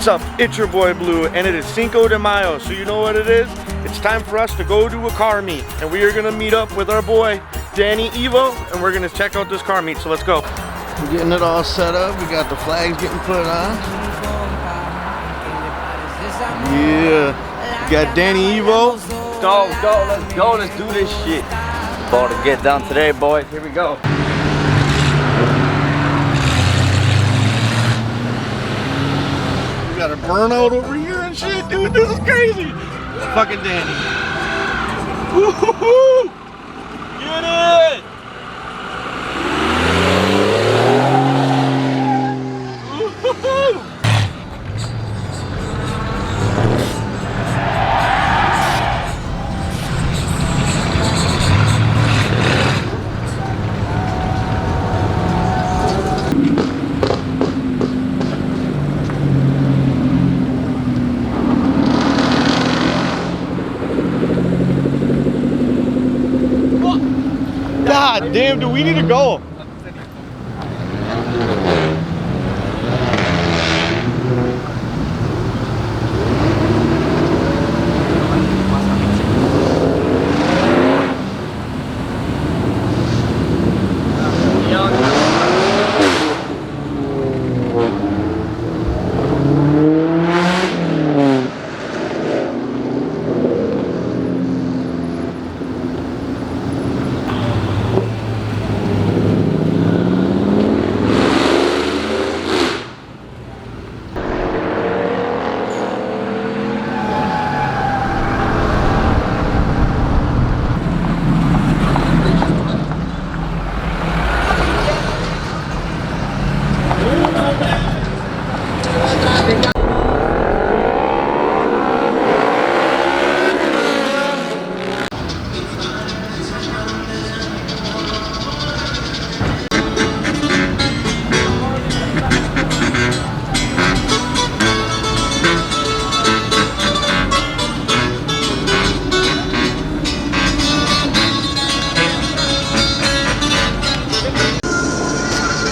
What's up? It's your boy Blue, and it is Cinco de Mayo, so you know what it is? It's time for us to go to a car meet, and we are gonna meet up with our boy Danny Evo, and we're gonna check out this car meet, so let's go. We're getting it all set up. We got the flags getting put on. Yeah. Got Danny Evo. Go, let's go, let's do this shit. About to get down today, boys. Here we go. We got a burnout over here and shit, dude. This is crazy. Fucking Danny. Woo-hoo-hoo! Get it! Woo-hoo-hoo! God damn, dude, we need to go.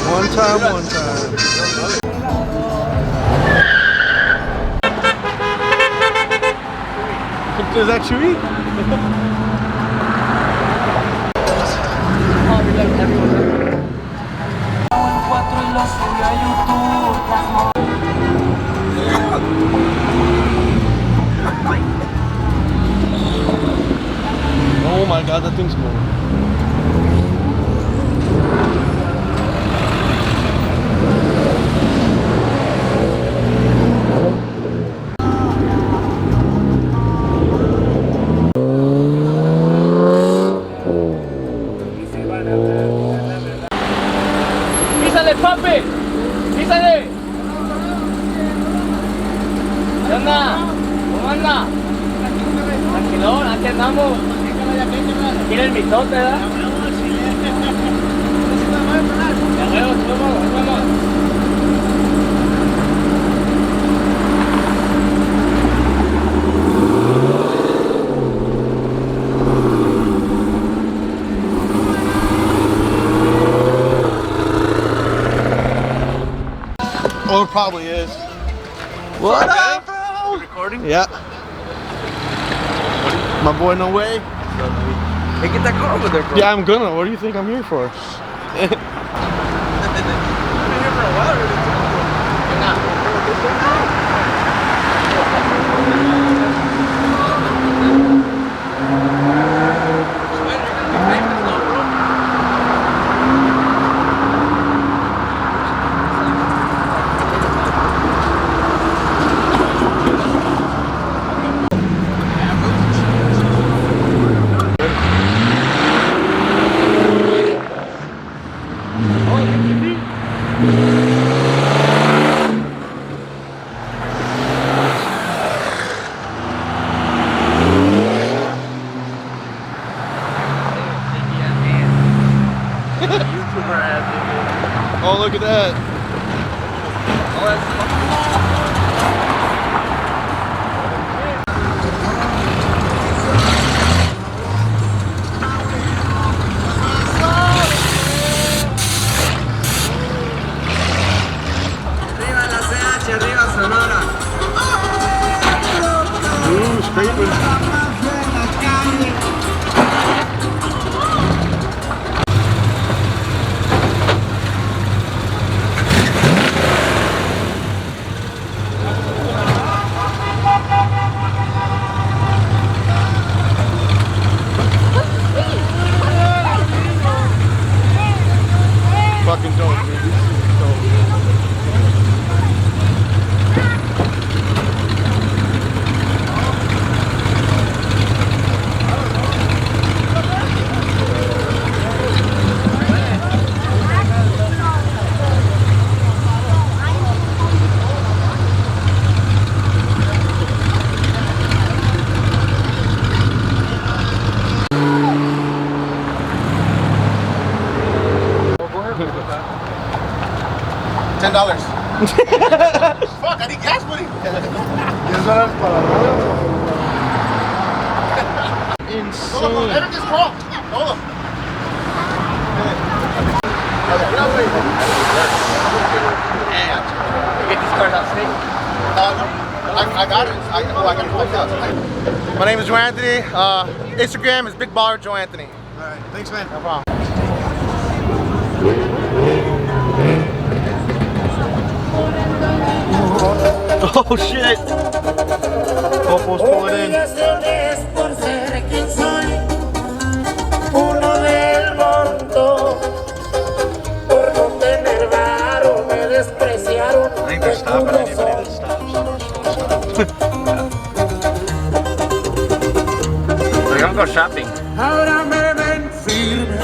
One time. Is that Chewy? Oh my god, that thing's cool. ¡Papi! ¡Písale! ¿Qué onda? ¿Cómo anda? Tranquilón, aquí andamos. Aquí en el mitote, ¿verdad? Ya veo, nos vemos. Oh, it probably is. What up, bro? You recording? Yeah. My boy, no way. Hey, get that car over there, bro. Yeah, I'm gonna. What do you think I'm here for? I've been here for a while already. Oh, look at that. Oh, Arriba la CH, arriba Sonora. $10. Fuck, I need gas money. Insane. Everything's wrong. Hold on. Get these cars out straight. I got it. I got it. My name is Joe Anthony. Instagram is Big Baller Joe Anthony. All right, thanks, man. No problem. Oh shit! Popo's pulling in. I think they're stopping anybody that stops. We're gonna go shopping. Ahora me ven firme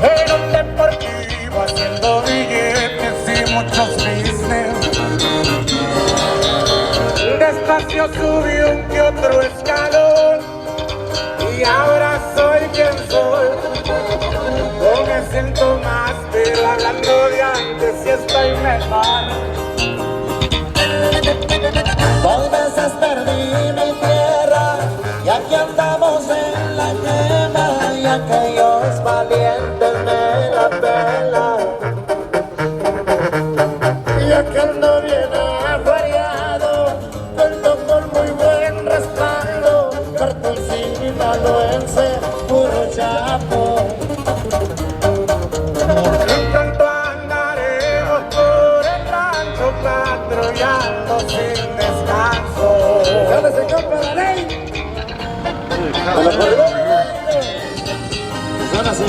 en un deportivo haciendo billetes y muchos business. Despacio subí un que otro escalón y ahora soy quien soy. No me siento más, pero hablando de antes sí estoy mejor. Dos veces perdí mi tierra y aquí andamos en la quema y aquellos valientes me la pelan. Y aquí ando bien aguariado, cuento con muy buen respaldo, cartón sinaloense, puro chapo. En tanto andaremos por el rancho patrullando sin descanso. ¿Dónde se compra la ley? Suena así.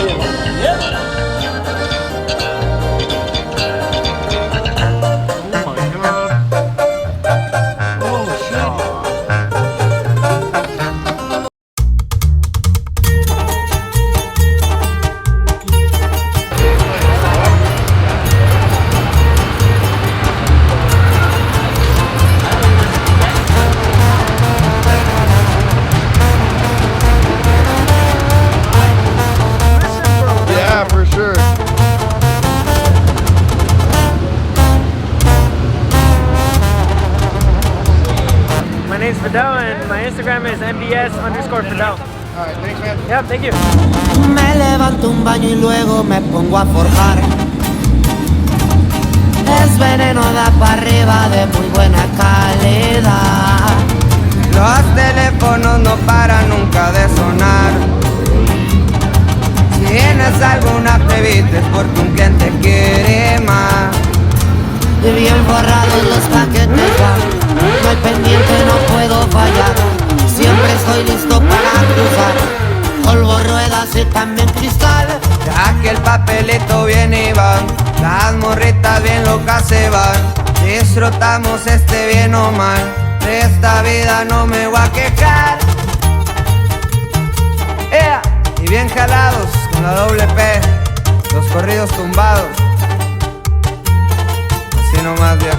Yeah, for sure. My name's Fidel and my Instagram is MDS_Fidel. All right, thanks, man. Yeah, thank you. Me levanto un baño y luego me pongo a forjar. Es veneno da para arriba de muy buena calidad. Los teléfonos no paran nunca de sonar. Si tienes alguna plebita es porque un cliente quiere más. Y bien forrados los paquetes van. No hay pendiente, no puedo fallar. Siempre estoy listo para cruzar. Polvo, ruedas y también cristal. Ya que el papelito viene y va. Las morritas bien locas se van. Disfrutamos este bien o mal. De esta vida no me voy a quejar. Y bien jalados con la doble P. Los corridos tumbados. Así nomás, viejo.